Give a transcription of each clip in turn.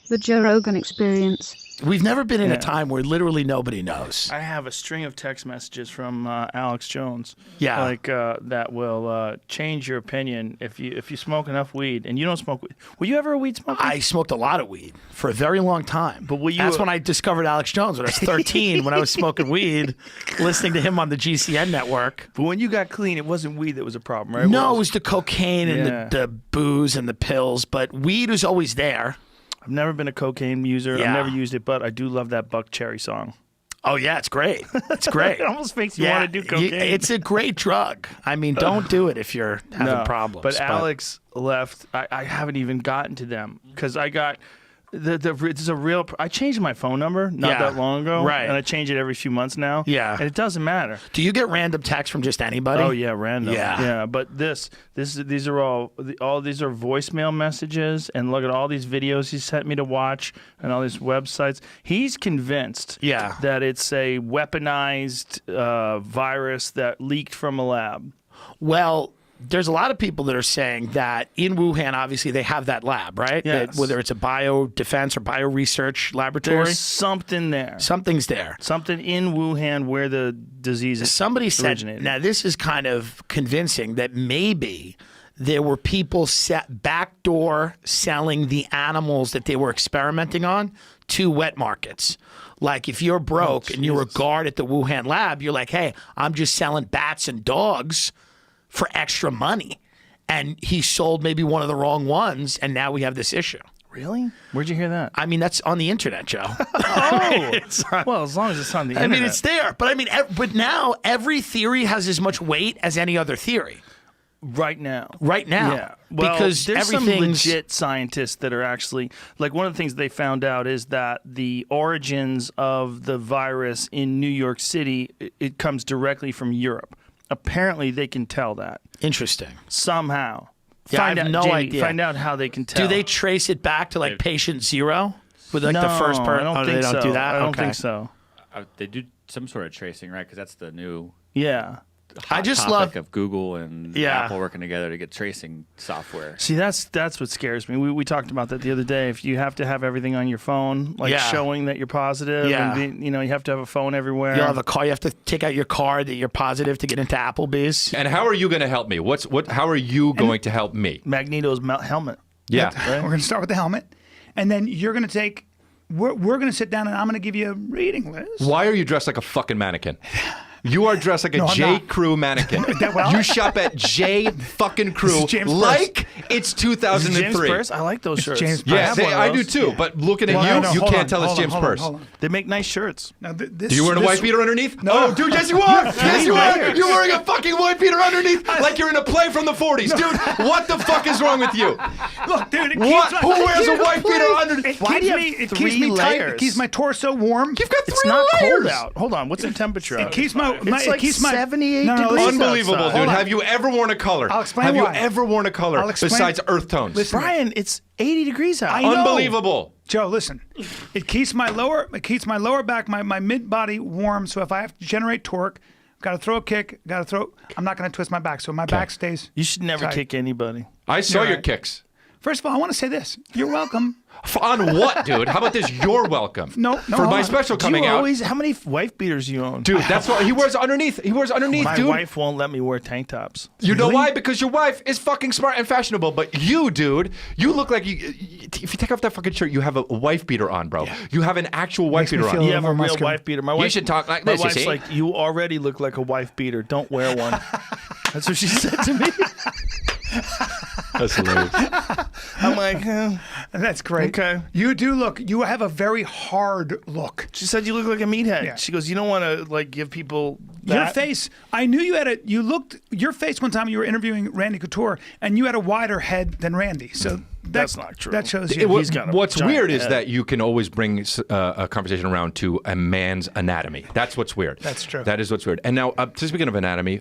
The Joe Rogan Experience. We've never been in a time where literally nobody knows. I have a string of text messages from Alex Jones. Yeah. Like that will change your opinion if you smoke enough weed and you don't smoke weed. Were you ever a weed smoker? I smoked a lot of weed for a very long time. But were you That's when I discovered Alex Jones when I was 13, when I was smoking weed, listening to him on the GCN network. But when you got clean, it wasn't weed that was a problem, right? No, it was the cocaine and the booze and the pills, but weed was always there. I've never been a cocaine user. Yeah. I've never used it, but I do love that Buck Cherry song. Oh, yeah, it's great. It's great. It almost makes you want to do cocaine. It's a great drug. I mean, don't do it if you're having problems. But Alex left. I haven't even gotten to them because I got it's a real. I changed my phone number not that long ago, right? And I change it every few months now. Yeah, and it doesn't matter. Do you get random texts from just anybody? Oh yeah, random. Yeah. But these are all these are voicemail messages, and look at all these videos he sent me to watch, and all these websites. He's convinced, that it's a weaponized virus that leaked from a lab. Well, there's a lot of people that are saying that in Wuhan, obviously, they have that lab, right? Yes. Whether it's a biodefense or bioresearch laboratory. There's something there. Something's there. Something in Wuhan where the disease originated. Now this is kind of convincing that maybe there were people backdoor selling the animals that they were experimenting on to wet markets. Like if you're broke and you're a guard at the Wuhan lab, you're like, hey, I'm just selling bats and dogs for extra money. And he sold maybe one of the wrong ones, and now we have this issue. Really? Where'd you hear that? I mean, that's on the internet, Joe. Well, as long as it's on the internet. I mean, it's there. But I mean, but now every theory has as much weight as any other theory. Right now. Yeah. Well, because there's some legit scientists that are actually, like one of the things they found out is that the origins of the virus in New York City, it comes directly from Europe. Apparently, they can tell that. Interesting. Somehow. Yeah, I have no idea. Find out how they can tell. Do they trace it back to like patient zero? With like the first person? I don't think they don't do that? I don't think so. They do some sort of tracing, right? Because that's the new I just topic love of Google and Apple working together to get tracing software. See, that's what scares me. We talked about that the other day. If you have to have everything on your phone, like showing that you're positive, and you have to have a phone everywhere. You'll have a car. You have to take out your card that you're positive to get into Applebee's. And how are you going to help me? How are you going to help me? Magneto's helmet. Yeah. Right? We're going to start with the helmet, and then you're going to take. We're going to sit down, and I'm going to give you a reading list. Why are you dressed like a fucking mannequin? You are dressed like a J. Crew mannequin. You shop at J. fucking Crew like it's 2003. James Purse? I like those shirts. James Yeah, I do too. But looking at you can't tell it's James Purse. They make nice shirts. Now, Do you wearing a white beater underneath? No. Oh, dude, yes you are. Yes you are. You're wearing a fucking white beater underneath like you're in a play from the 40s. Dude, what the fuck is wrong with you? Look, dude, Who wears a white beater underneath? It keeps me tight. It keeps my torso warm. You've got 3 It's not layers. cold out. Hold on. What's the temperature out? It keeps my. It's like 78 No, degrees. Unbelievable, outside. dude. Hold on. Have you ever worn a color? I'll explain Have why. you ever worn a color I'll explain. besides earth tones? Listen. Brian, it's 80 degrees out. I know. Unbelievable. Joe, listen. It keeps my lower back, my mid body warm. So if I have to generate torque, got to throw a kick, I'm not going to twist my back, so my back stays. You should never tight. kick anybody. I saw You're your right. kicks. First of all, I want to say this. You're welcome. On what, dude? How about this? You're welcome. No, For hold my on. special coming out. How many wife beaters you own? Dude, that's what he wears underneath. He wears underneath, My dude. wife won't let me wear tank tops. You know why? Because your wife is fucking smart and fashionable. But you, dude, you look like if you take off that fucking shirt, you have a wife beater on, bro. You have an actual wife Makes me beater feel on. You have a real muscular. wife beater. My You wife should talk like my this, you wife's see? like, you already look like a wife beater. Don't wear one. That's what she said to me. That's hilarious. I'm like, That's great. Okay. You have a very hard look. she said you look like a meathead. Yeah. She goes, you don't want to like give people Your that. face, I knew your face one time you were interviewing Randy Couture, and you had a wider head than Randy. So That's not true. That shows you. He's got a What's giant weird is head. that you can always bring a conversation around to a man's anatomy. That's what's weird. That's true. That is what's weird. And now, speaking of anatomy,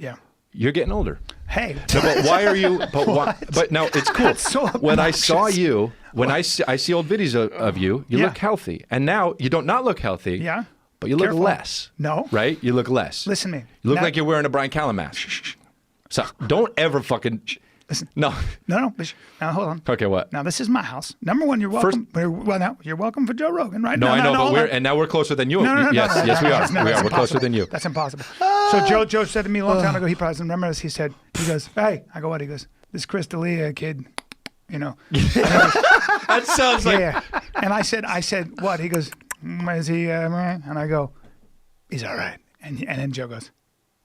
you're getting older. Hey. No, but why are you? But no, it's cool. That's so when I saw obnoxious. you, when I see old videos of you, you look healthy, and now you don't not look healthy. Yeah. But you look Careful. less. No. Right? You look less. Listen to me. You look Now- like you're wearing a Brian Callen mask. So don't ever fucking Listen. No. No. Now, hold on. Okay, what? Now, this is my house. Number one, you're welcome. Now, you're welcome for Joe Rogan, right? No, I know, but now we're closer than you. No, yes, we are. We're We're closer than you. That's impossible. So Joe said to me a long time ago, he probably doesn't remember this. He goes, hey, I go, what? He goes, this Chris D'Elia kid, That sounds like... Yeah. And I said, what? He goes, is he, and I go, he's all right. And then Joe goes,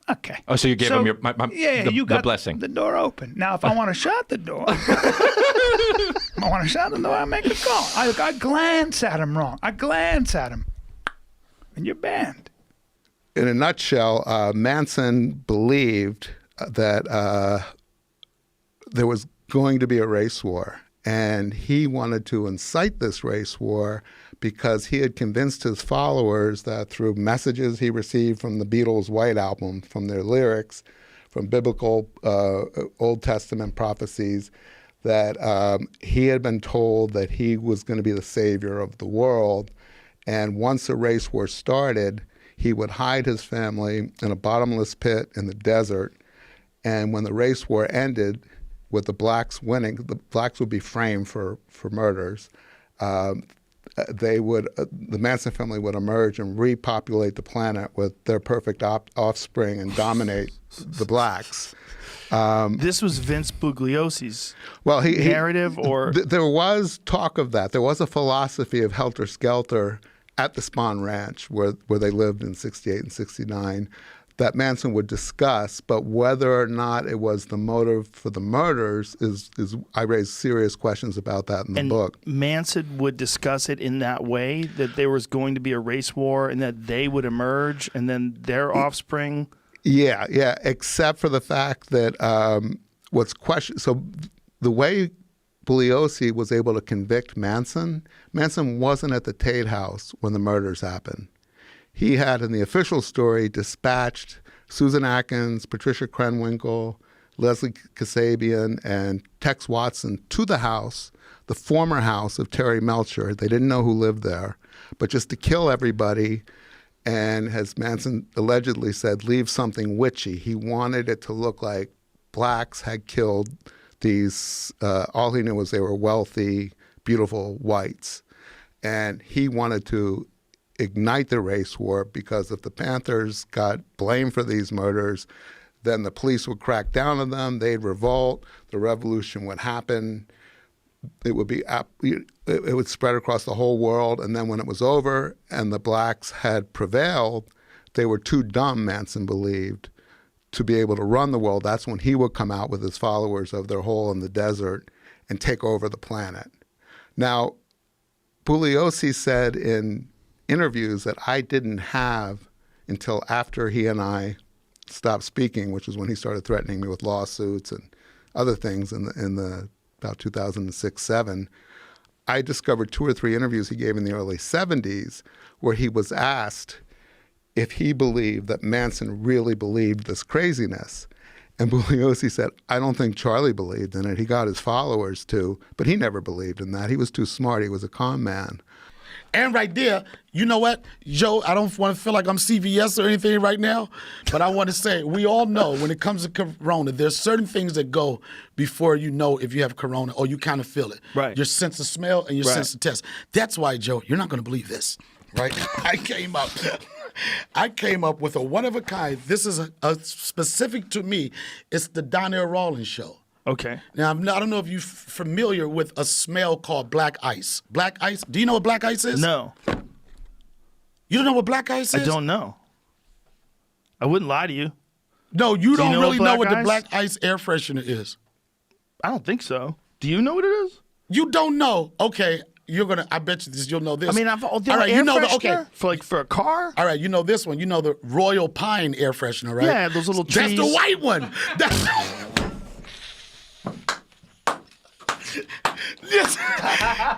okay. Oh, so you gave him you got the blessing. The door open. Now, if I want to shut the door, I make a call. I glance at him wrong. I glance at him. And you're banned. In a nutshell, Manson believed that there was going to be a race war. And he wanted to incite this race war because he had convinced his followers that through messages he received from the Beatles' White Album, from their lyrics, from biblical Old Testament prophecies, that he had been told that he was going to be the savior of the world. And once a race war started, he would hide his family in a bottomless pit in the desert. And when the race war ended, with the blacks winning, the blacks would be framed for murders. The Manson family would emerge and repopulate the planet with their perfect offspring and dominate the blacks. This was Vince Bugliosi's narrative, or there was talk of that. There was a philosophy of helter skelter at the Spahn Ranch, where they lived in '68 and '69. That Manson would discuss, but whether or not it was the motive for the murders is I raise serious questions about that in the book. Manson would discuss it in that way, that there was going to be a race war and that they would emerge and then their offspring. Yeah, except for the fact that so the way Bugliosi was able to convict Manson wasn't at the Tate House when the murders happened. He had, in the official story, dispatched Susan Atkins, Patricia Krenwinkel, Leslie Kasabian, and Tex Watson to the house, the former house of Terry Melcher. They didn't know who lived there, but just to kill everybody. And as Manson allegedly said, leave something witchy. He wanted it to look like blacks had killed these, all he knew was they were wealthy, beautiful whites. And he wanted to ignite the race war, because if the Panthers got blamed for these murders, then the police would crack down on them, they'd revolt, the revolution would happen, it would spread across the whole world, and then when it was over and the blacks had prevailed, they were too dumb, Manson believed, to be able to run the world. That's when he would come out with his followers of their hole in the desert and take over the planet. Now, Bugliosi said in interviews that I didn't have until after he and I stopped speaking, which was when he started threatening me with lawsuits and other things in the about 2006-07. I discovered 2 or 3 interviews he gave in the early 70s where he was asked if he believed that Manson really believed this craziness. And Bugliosi said, I don't think Charlie believed in it. He got his followers to, but he never believed in that. He was too smart. He was a con man. And right there, you know what, Joe, I don't want to feel like I'm CVS or anything right now, but I want to say, we all know when it comes to corona, there's certain things that go before you know if you have corona or you kind of feel it. Right. Your sense of smell and your sense of taste. That's why, Joe, you're not going to believe this, right? I came up with a one-of-a-kind. This is a specific to me. It's the Donnell Rawlings show. Okay. Now, I don't know if you're familiar with a smell called black ice. Black ice? Do you know what black ice is? No. You don't know what black ice is? I don't know. I wouldn't lie to you. No, you don't really know what the ice? black ice air freshener is. I don't think so. Do you know what it is? You don't know. Okay. I bet you you'll know this. I mean, all right, you know for a car? All right, you know this one. You know the Royal Pine air freshener, right? Yeah, those little trees. That's the white one.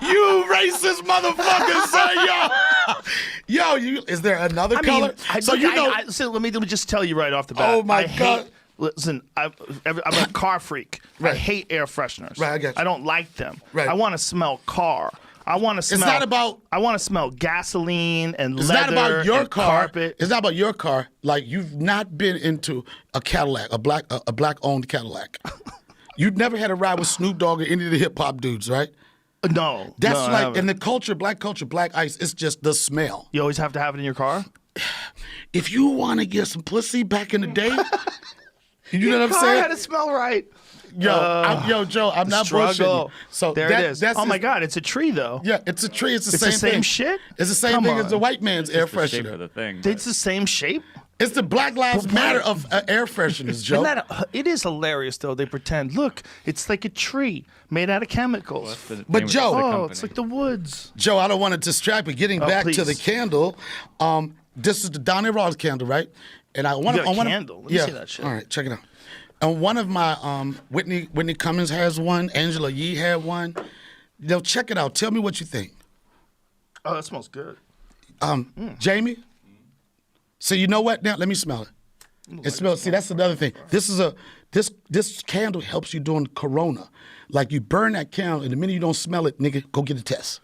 You racist motherfucker, son, yo, is there another color? So let me just tell you right off the bat. Oh my God. Listen, I'm a car freak. Right. I hate air fresheners. Right, I got you. I don't like them. Right. I want to smell car. I want to smell. It's not about. I want to smell gasoline and it's leather. It's not about your and car. Carpet. It's not about your car. Like, you've not been into a Cadillac, a black owned Cadillac. You've never had a ride with Snoop Dogg or any of the hip hop dudes, right? No. That's no, like in the culture, black ice, it's just the smell. You always have to have it in your car? If you want to get some pussy back in the day, you know what I'm saying? Had to smell right. Yo, Joe, I'm not bullshitting. So there it is. Oh my God, it's a tree though. Yeah, it's a tree. It's the same thing. shit. It's the same thing as the white man's air freshener. For the thing, It's the same shape. It's the Black Lives Matter of air fresheners, Joe. It is hilarious though. They pretend, look, it's like a tree made out of chemicals. But Joe, it's like the woods. Joe, I don't want to distract, but getting back to the candle, this is the Donnell Rawlings candle, right? And I want a candle. Let me see that shit. All right, check it out. And one of my Whitney Cummings has one. Angela Yee had one. Check it out. Tell me what you think. Oh, that smells good. Jamie. So you know what? Now let me smell it. It smells. See, that's another thing. This candle helps you during Corona. Like you burn that candle, and the minute you don't smell it, nigga, go get a test.